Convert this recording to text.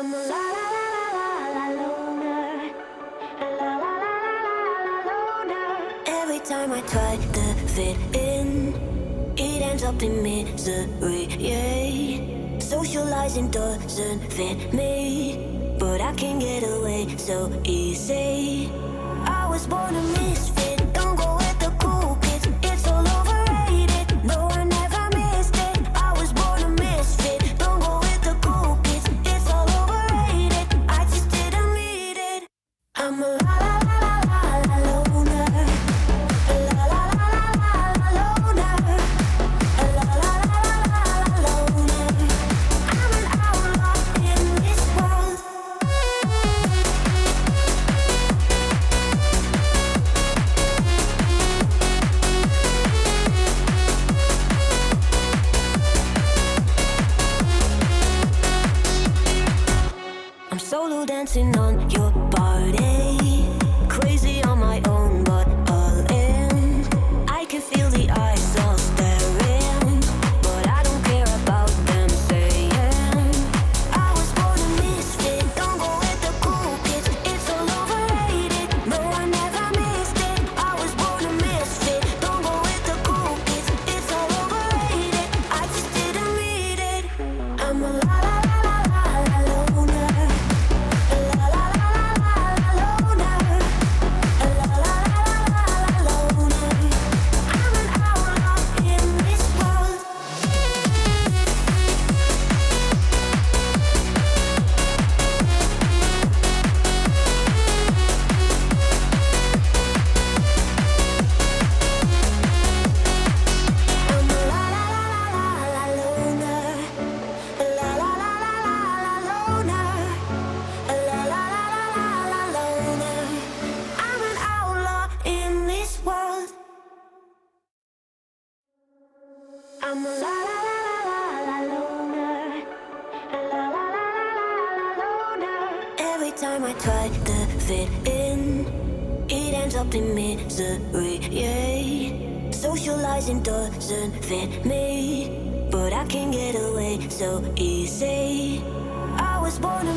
I'm a la la la la la la loner. La la la la la la loner. Every time I try to fit in, it ends up in misery, yeah. Socializing doesn't fit me, but I can get away so easy. I was born a misfit, don't go with the cool kids. It's all overrated, no I never missed it. I was born a misfit, don't go with the cool kids. It's all overrated, I just didn't need it. I'm a la la la la la la loner. La la la la la la loner. La la la la la la loner. I'm an outlaw in this world. I'm solo dancing on your body, crazy on my own, but all in. I can feel the eyes all staring, but I don't care about them saying. I was born a misfit, don't go with the cool kids. It's all overrated, no I never missed it. I was born a misfit, don't go with the cool kids. It's all overrated, I just didn't read it. I'm a la la la la la la loner. La la la la la la loner. La la la la la la loner. I'm an outlaw in this world. I'm a la la la la la la loner. La la la la la la loner. La la la la la la loner. I'm an outlaw in this world. I'm a la la la la la loner. La la la la la loner. Every time I try to fit in, it ends up in misery, yeah. Socializing doesn't fit me, but I can get away so easy. I was born a